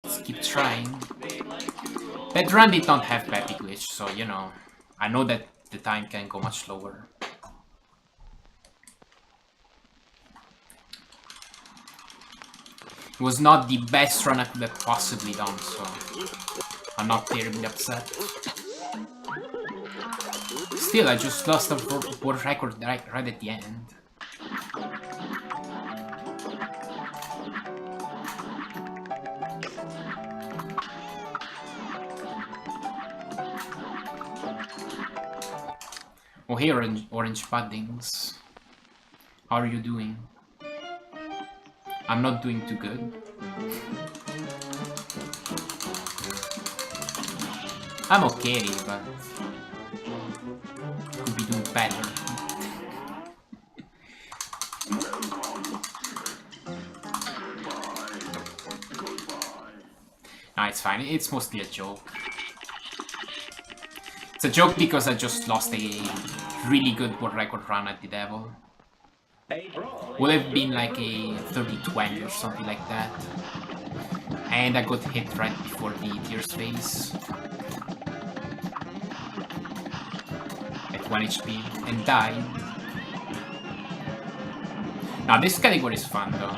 Let's keep trying. That run did not have Beppi glitch, so you know, I know that the time can go much slower. It was not the best run I could have possibly done, so I'm not terribly upset. Still, I just lost a world record right at the end. Oh, hey, orange puddings. How are you doing? I'm not doing too good. I'm okay, but could be doing better. No, it's fine. It's mostly a joke. It's a joke because I just lost a really good world record run at the devil. Would have been like a 30-20 or something like that. And I got hit right before the tears phase. At 1 HP and died. Now this category is fun though.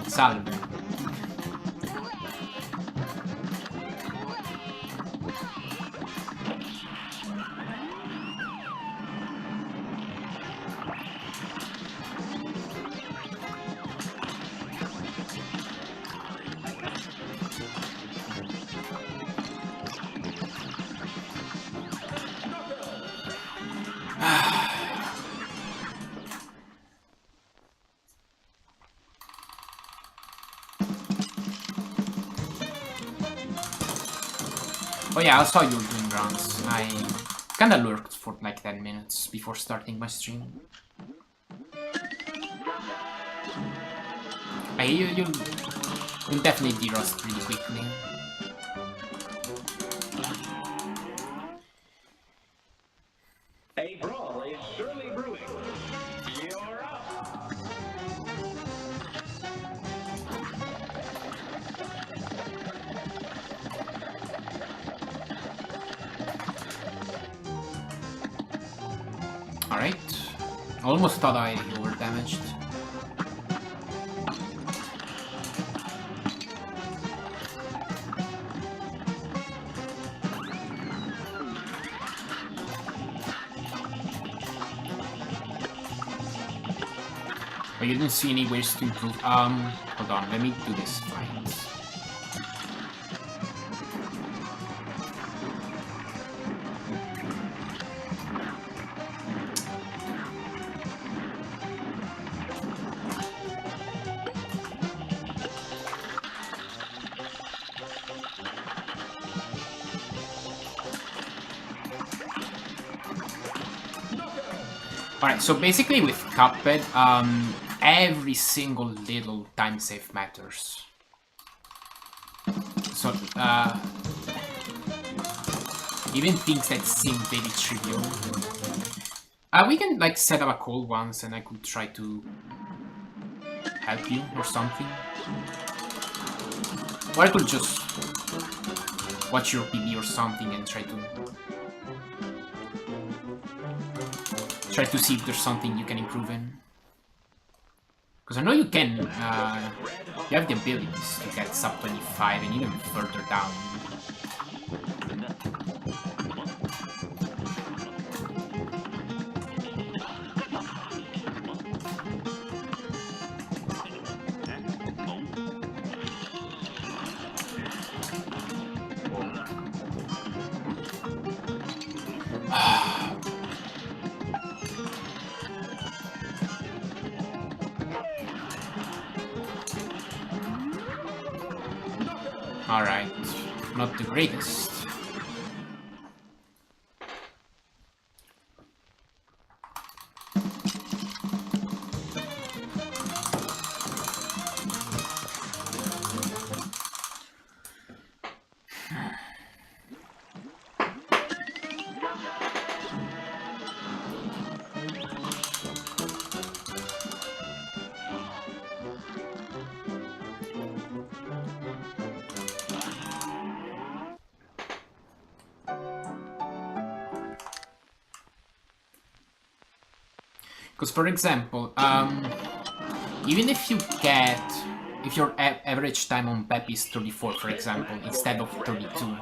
Salve. Oh yeah, I saw you were doing rounds. I kinda lurked for like 10 minutes before starting my stream. Hey, you'll definitely de-rust really quickly. A brawl is surely brewing. You're up. Alright. Almost thought I over-damaged. But you didn't see any ways to improve. Hold on, let me do this fight. Alright, so basically with Cuphead, every single little time save matters. So, even things that seem very trivial. We can, like, set up a call once and I could try to help you or something. Or I could just watch your PB or something and try to see if there's something you can improve in. Because I know you can, you have the abilities to get sub 25 and even further down. Alright, not the greatest. Because, for example, even if your average time on Beppi is 34, for example, instead of 32,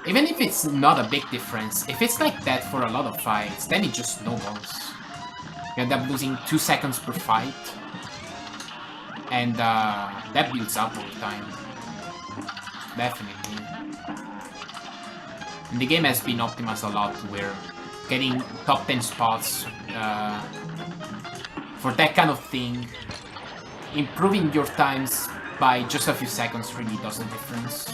even if it's not a big difference, if it's like that for a lot of fights, then it just snowballs. You end up losing 2 seconds per fight, and that builds up over time. Definitely. And the game has been optimized a lot where getting top 10 spots for that kind of thing, improving your times by just a few seconds really does a difference.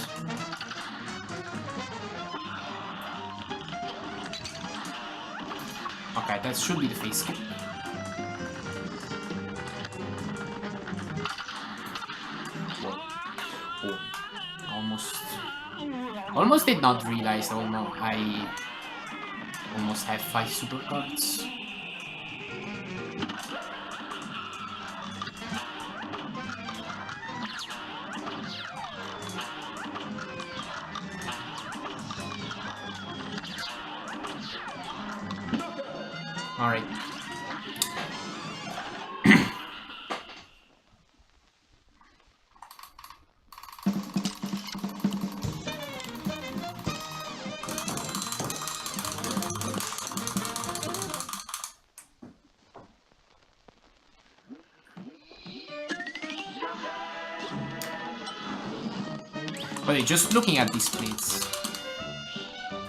Okay, that should be the face skip. Oh, almost did not realize I almost have 5 super cards. Alright. But just looking at these splits,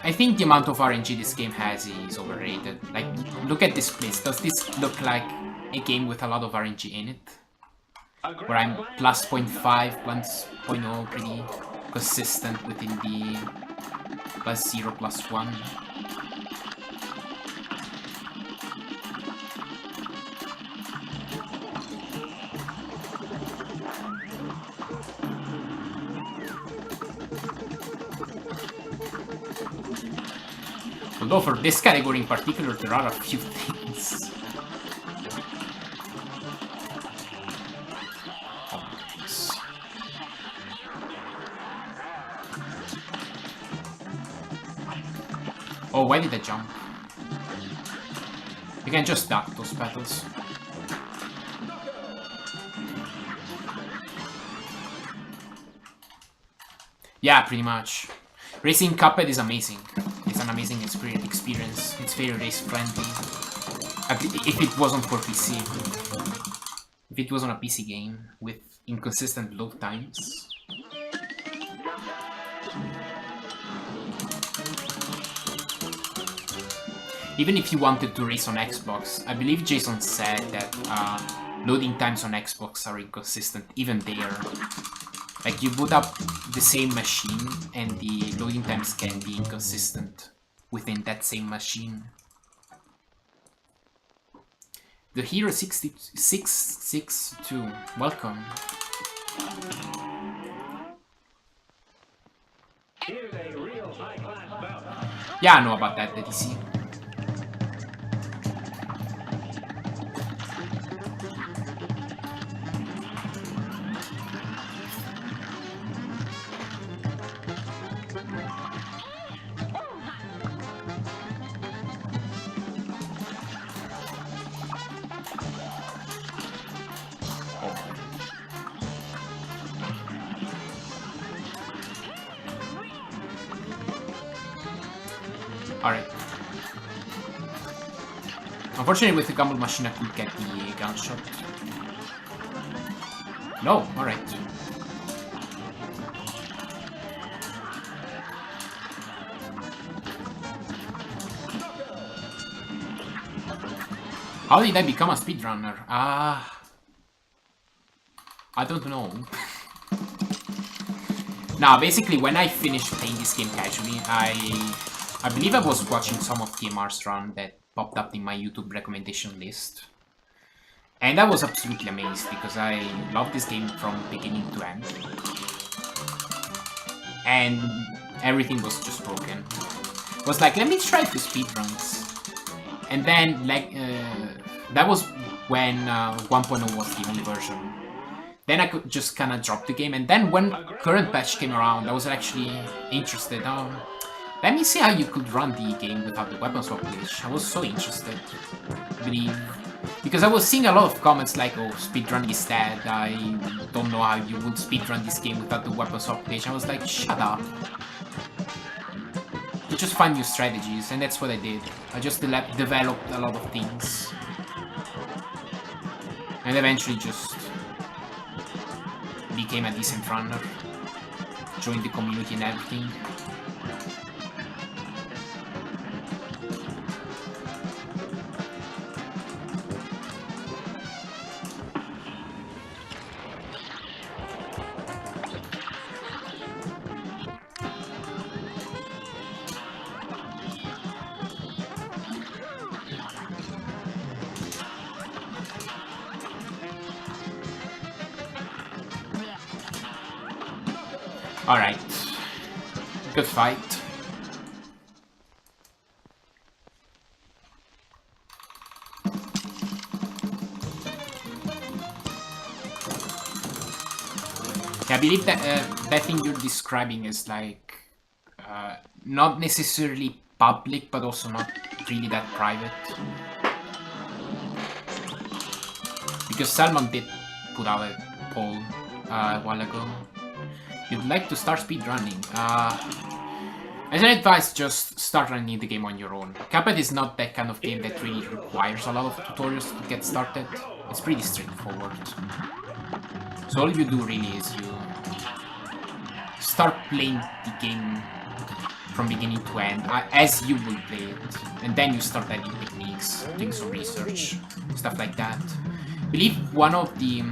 I think the amount of RNG this game has is overrated. Like, look at this splits. Does this look like a game with a lot of RNG in it? Where I'm plus 0.5, plus 0.0, pretty consistent within the plus 0, plus 1. Although for this category in particular, there are a few things. Oh, why did I jump? You can just duck those petals. Yeah, pretty much. Racing Cuphead is amazing. It's an amazing experience. It's very race friendly. If it wasn't for PC. If it wasn't a PC game with inconsistent load times. Even if you wanted to race on Xbox, I believe Jason said that loading times on Xbox are inconsistent, even there. Like, you boot up the same machine and the loading times can be inconsistent within that same machine. The Hero 662, welcome. Yeah, I know about that, the DC. Alright. Unfortunately, with the Gumball machine, I couldn't get the gunshot. No, alright. How did I become a speedrunner? I don't know. Now, basically, when I finished playing this game casually, I believe I was watching some of TMR's run that popped up in my YouTube recommendation list. And I was absolutely amazed because I loved this game from beginning to end. And everything was just broken. I was like, let me try to speedruns. And then, like, that was when 1.0 was the only version. Then I could just kind of drop the game. And then when current patch came around, I was actually interested. Let me see how you could run the game without the weapon swap glitch. I was so interested. I believe. Because I was seeing a lot of comments like, oh, speedrun is dead, I don't know how you would speedrun this game without the weapon swap glitch. I was like, shut up. You just find new strategies, and that's what I did. I just developed a lot of things. And eventually just became a decent runner. Joined the community and everything. Alright. Good fight. Yeah, I believe that that thing you're describing is like not necessarily public, but also not really that private. Because Salmon did put out a poll a while ago. You'd like to start speedrunning. As an advice, just start running the game on your own. Cuphead is not that kind of game that really requires a lot of tutorials to get started. It's pretty straightforward. So all you do really is you start playing the game from beginning to end, as you will play it. And then you start adding techniques, doing some research, stuff like that. I believe one of the...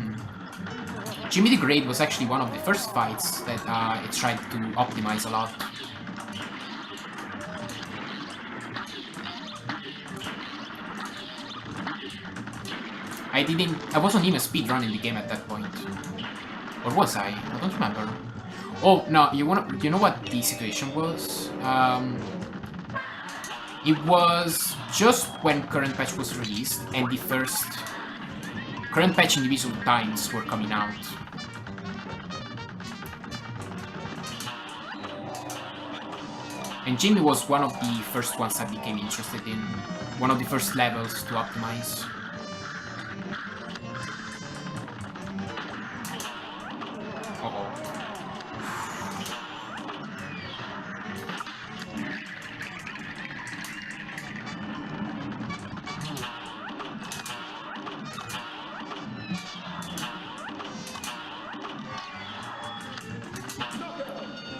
Jimmy the Great was actually one of the first fights that it tried to optimize a lot. I wasn't even speedrunning the game at that point. Or was I? I don't remember. Oh, no, you know what the situation was? It was just when current patch was released and the first current patch individual times were coming out. And Jimmy was one of the first ones I became interested in. One of the first levels to optimize. Uh-oh.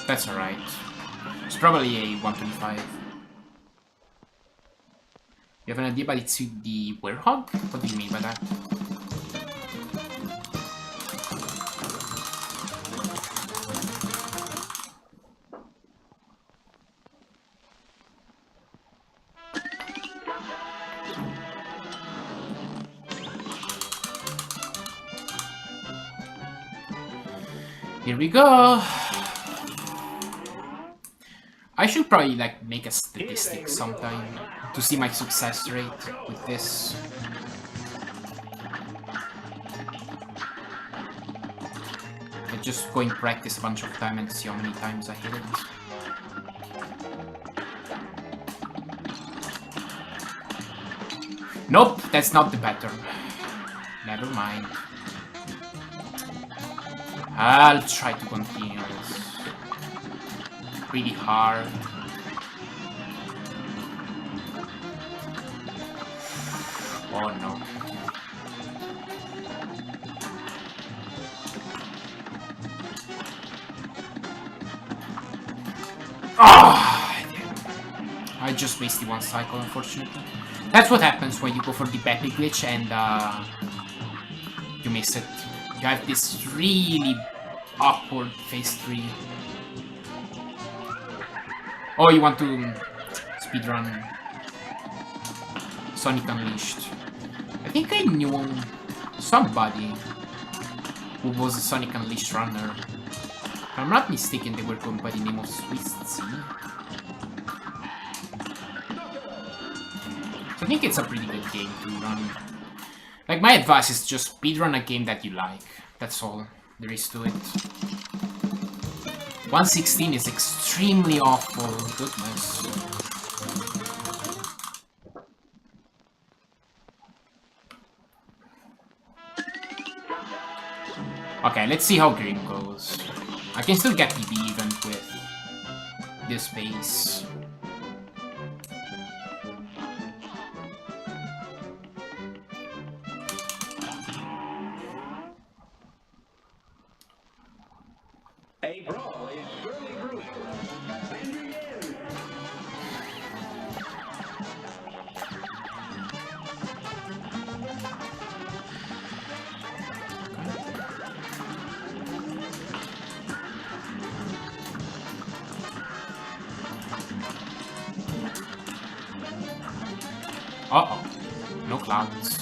That's alright. It's probably a 125. You have an idea, but it's with the werehog? What do you mean by that? Here we go. I should probably like make a statistic sometime to see my success rate with this. I just go and practice a bunch of time and see how many times I hit it. Nope, that's not the pattern. Never mind. I'll try to continue this. Pretty hard. Oh no. Ah! I just wasted one cycle, unfortunately. That's what happens when you go for the Beppi glitch and you miss it. You have this really awkward phase 3. Oh, you want to speedrun Sonic Unleashed. I think I knew somebody who was a Sonic Unleashed runner. If I'm not mistaken, they were going by the name of Swisty. So I think it's a pretty good game to run. Like, my advice is just speedrun a game that you like. That's all there is to it. 116 is extremely awful. Goodness. Okay, let's see how Grim goes. I can still get PB even with this pace. A brawl is surely brewing. And begin. Uh-oh. No clouds.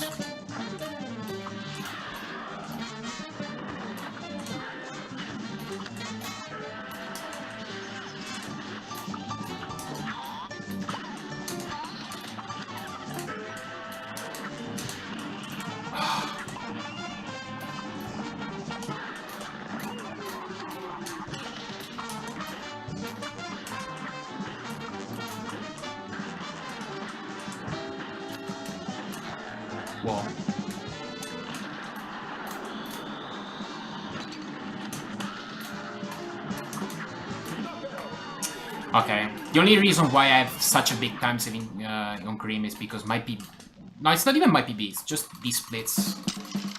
Whoa. Okay, the only reason why I have such a big time saving on Grim is because my PB... No, it's not even my PB, it's just these splits.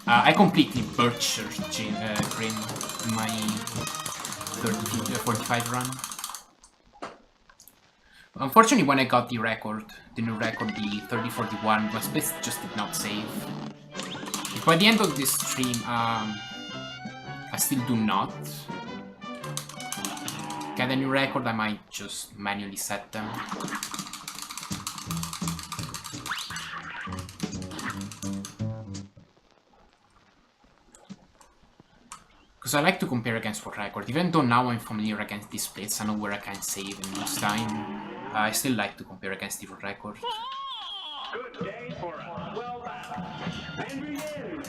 I completely butchered Grim in my 45 run. Unfortunately, when I got the record, the new record, the 3041, my splits just did not save. If by the end of this stream, I still do not get a new record, I might just manually set them. Because I like to compare against world record, even though now I'm familiar against these splits, I know where I can save and lose time. I still like to compare against the world record. Good day for us. Well done. And begin.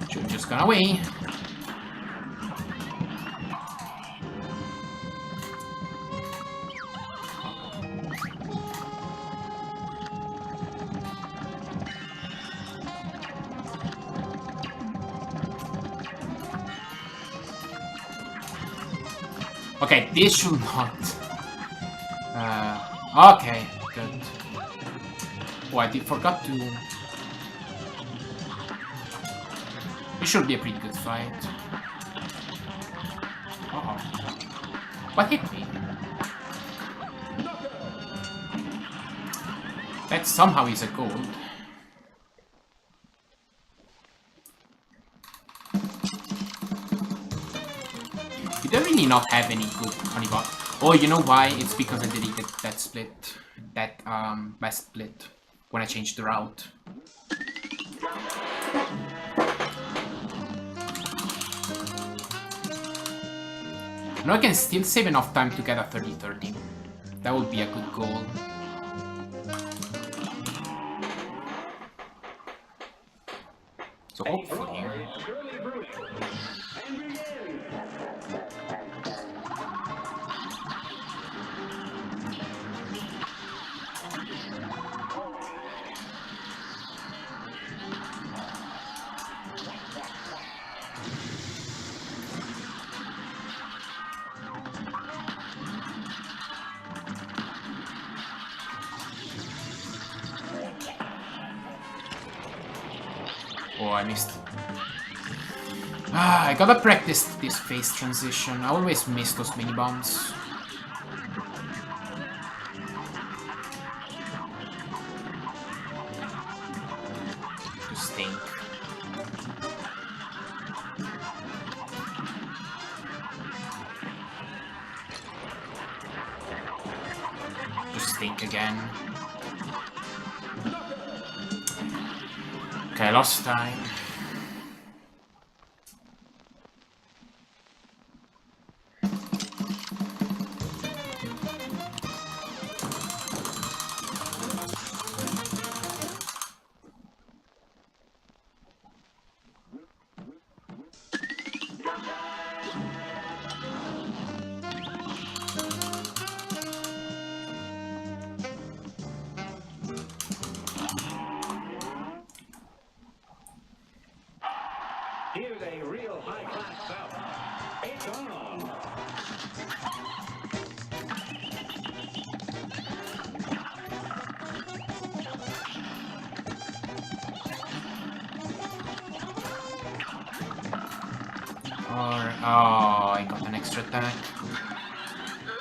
Should have just gone away. Okay, this should not. Okay, good. Oh, I forgot to. This should be a pretty good fight. Uh-oh. What hit me? That somehow is a gold. Did I really not have any good honey bot? Oh, you know why? It's because I deleted that split. That best split. When I changed the route. Now I can still save enough time to get a 30-30. That would be a good goal. So hopefully... Oh, I missed. I gotta practice this phase transition. I always miss those mini bombs. Just think. Just think again. Okay, I lost time. Here's a real high-class bout. It's on. Or... oh, I got an extra attack.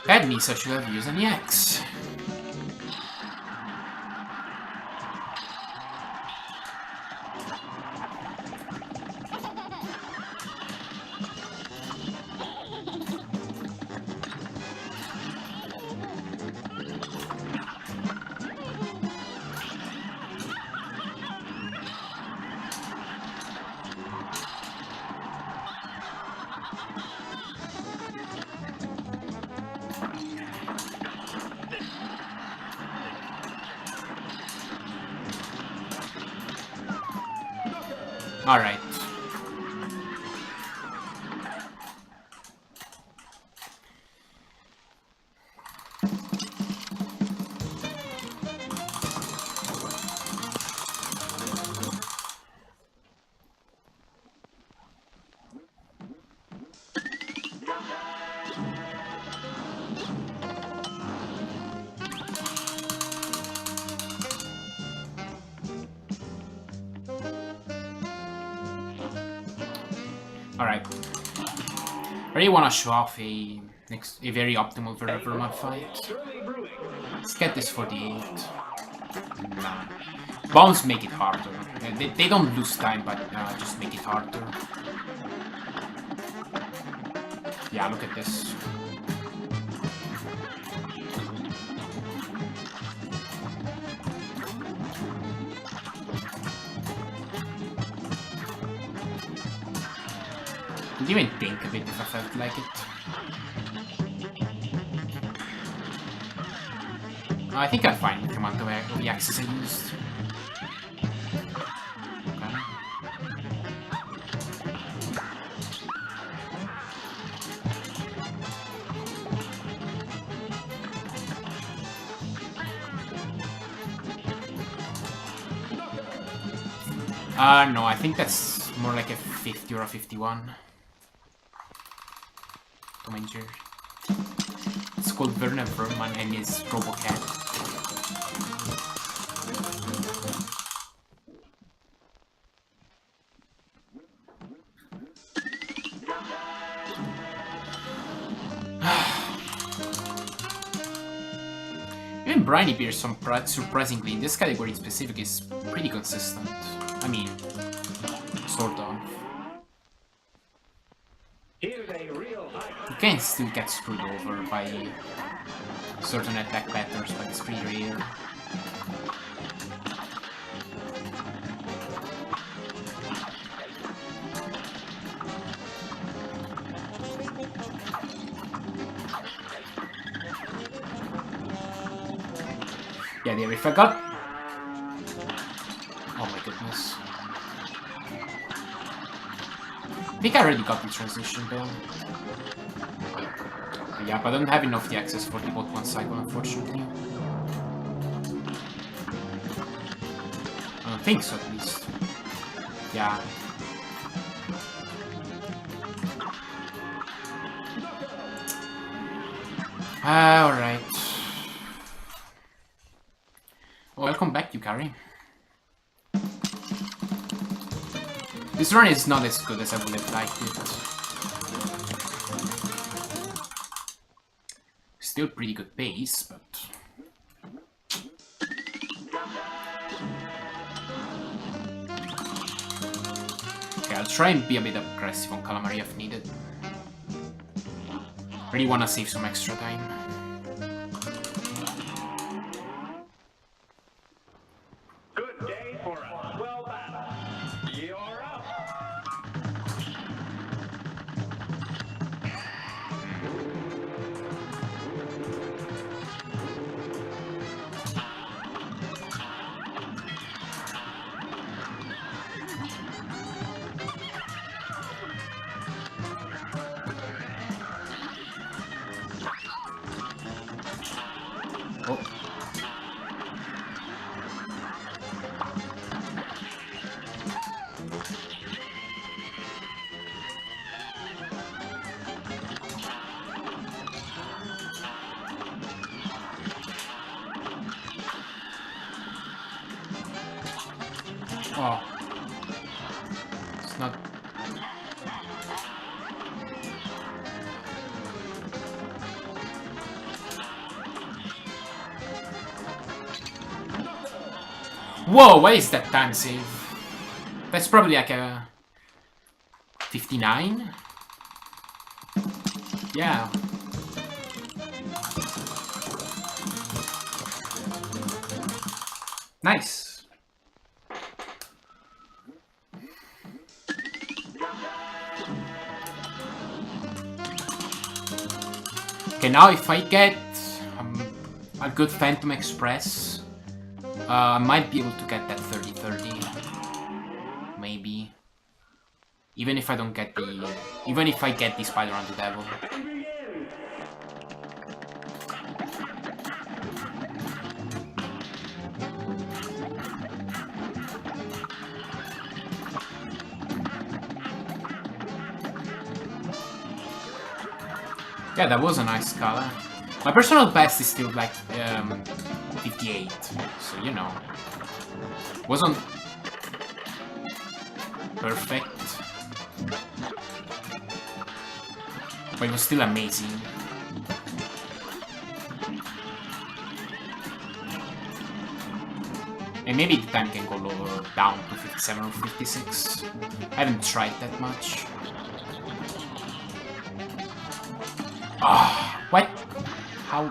That means I should have used an EX. Alright. Alright. I really want to show off a very optimal Verma fight. Let's get this for the 8. Nah. Bombs make it harder. They don't lose time, but just make it harder. Yeah, look at this. Didn't even think of it if I felt like it. I think I'm fine with the amount of the axes I used. Okay. No, I think that's more like a 50 or a 51. Tom and Jerry. It's called Werner Verman and his RoboCat. Even Briny Beer, surprisingly, in this category in specific, is pretty consistent. I mean, sort of. You can still get screwed over by certain attack patterns, but it's pretty rare. Yeah, there, if I got... oh my goodness. I think I already got the transition though. Yeah, but I don't have enough the access for the bot one cycle, unfortunately. I don't think so, at least. Yeah. Alright. Welcome back, Yukari. This run is not as good as I would have liked it. Still pretty good pace, but... okay, I'll try and be a bit aggressive on Calamari if needed. Really wanna save some extra time. Good day for us. Well battled. You're up. Oh. It's not... Whoa, what is that time save? That's probably like a... 59? Yeah. Nice. Okay, now if I get a good Phantom Express, I might be able to get that 30-30. Maybe. Even if I don't get the... Even if I get the Speedrun the Devil. Yeah, that was a nice color. My personal best is still like 58, so you know, wasn't perfect, but it was still amazing. And maybe the time can go lower down to 57 or 56. I haven't tried that much. Ah, what? How?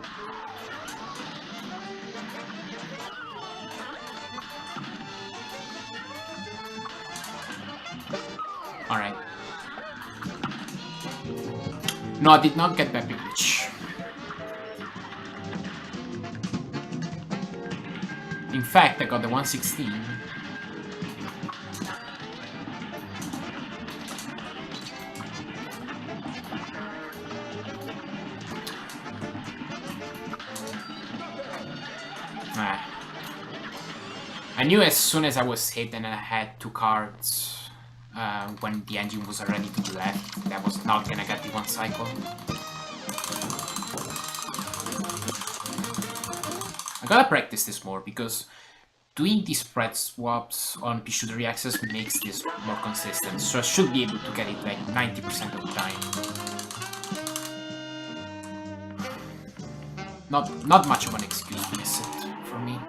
Alright. No, I did not get Beppi glitch. In fact, I got the 116. I knew as soon as I was hit and I had 2 cards when the engine was already to the left, that I was not gonna get the 1 cycle. I gotta practice this more because doing these spread swaps on P-Shooter access makes this more consistent, so I should be able to get it like 90% of the time. Not much of an excuse to miss it for me.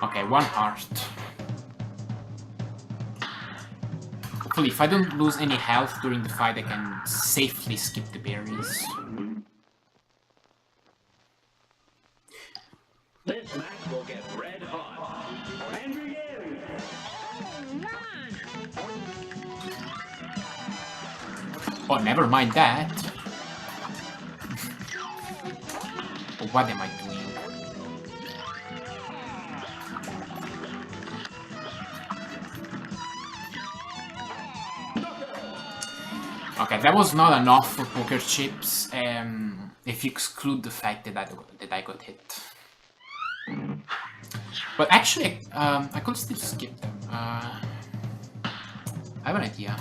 Okay, 1 heart. Hopefully, if I don't lose any health during the fight, I can safely skip the berries. This match will get red hot. And begin. Oh, never mind that. Oh, what am I doing? Okay, that was not enough for poker chips, if you exclude the fact that I got hit. But actually, I could still skip them. I have an idea.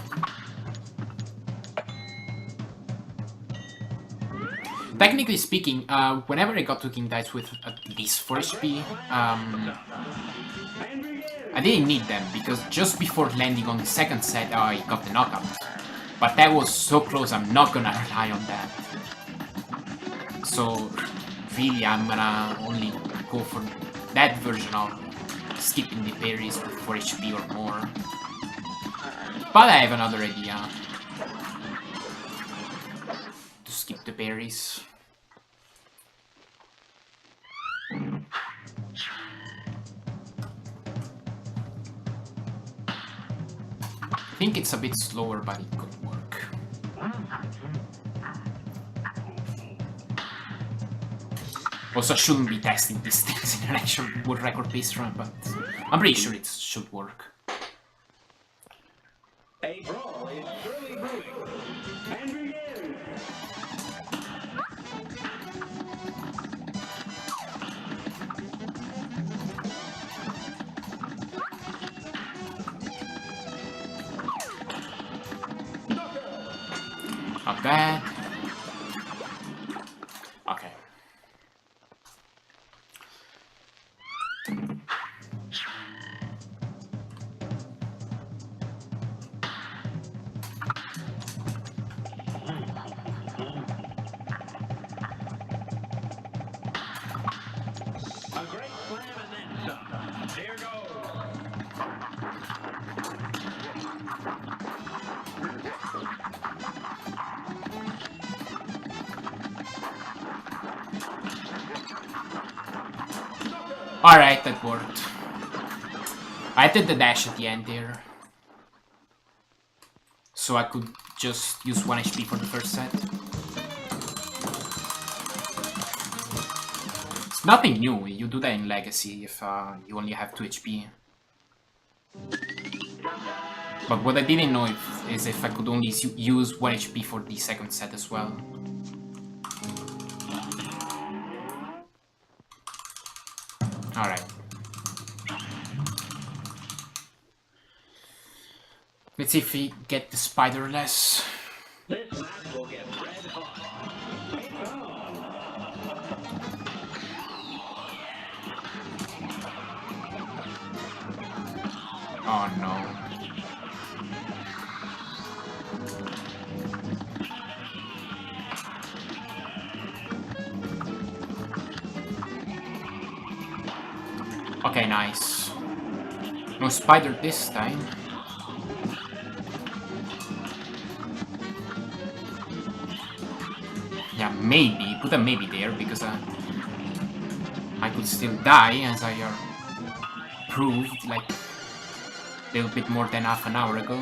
Technically speaking, whenever I got to King Dice with at least 4 HP, I didn't need them, because just before landing on the second set, I got the knockout. But that was so close, I'm not gonna rely on that. So, really, I'm gonna only go for that version of skipping the parries with 4 HP or more. But I have another idea. To skip the parries. I think it's a bit slower, but it could work. Also, I shouldn't be testing these things in an actual world record pace run, but I'm pretty sure it should work. A brawl is surely brewing. And begin. Not bad. Okay. A great slam and then some. Here goes. Alright, that worked. I did the dash at the end there. So I could just use 1 HP for the first set. It's nothing new, you do that in Legacy if you only have 2 HP. But what I didn't know is if I could only use 1 HP for the second set as well. Alright. Let's see if we get the spiderless. This match will get red hot. It's on. Oh no. Okay, nice. No spider this time. Yeah, maybe. Put a maybe there because I could still die as I proved like a little bit more than half an hour ago.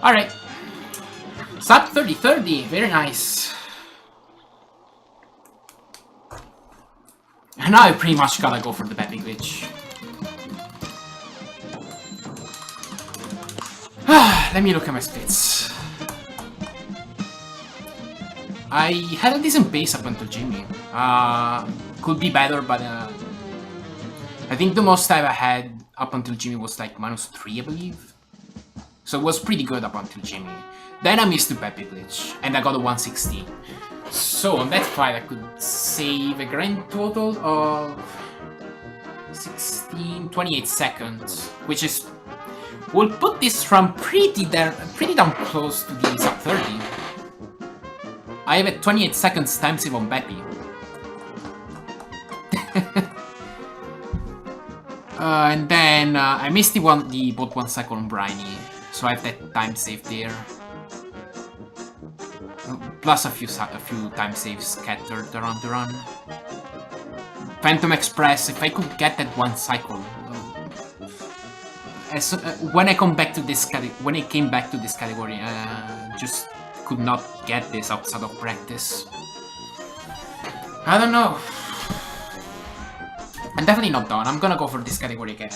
Alright. Sub 30-30, very nice. And now I pretty much gotta go for the Beppi glitch. Let me look at my splits. I had a decent pace up until Jimmy. Could be better, but I think the most time I had up until Jimmy was like -3, I believe. So it was pretty good up until Jimmy. Then I missed the Beppi glitch, and I got a 116. So on that fight I could save a grand total of 28 seconds, which is... will put this run pretty damn close to the sub 30. I have a 28 seconds time save on Beppi. And then I missed the bot 1 cycle on Briny. So I have that time save there. Plus a few time saves scattered around the run. Phantom Express, if I could get that 1 cycle. When I came back to this category, just could not get this outside of practice. I don't know. I'm definitely not done. I'm gonna go for this category again.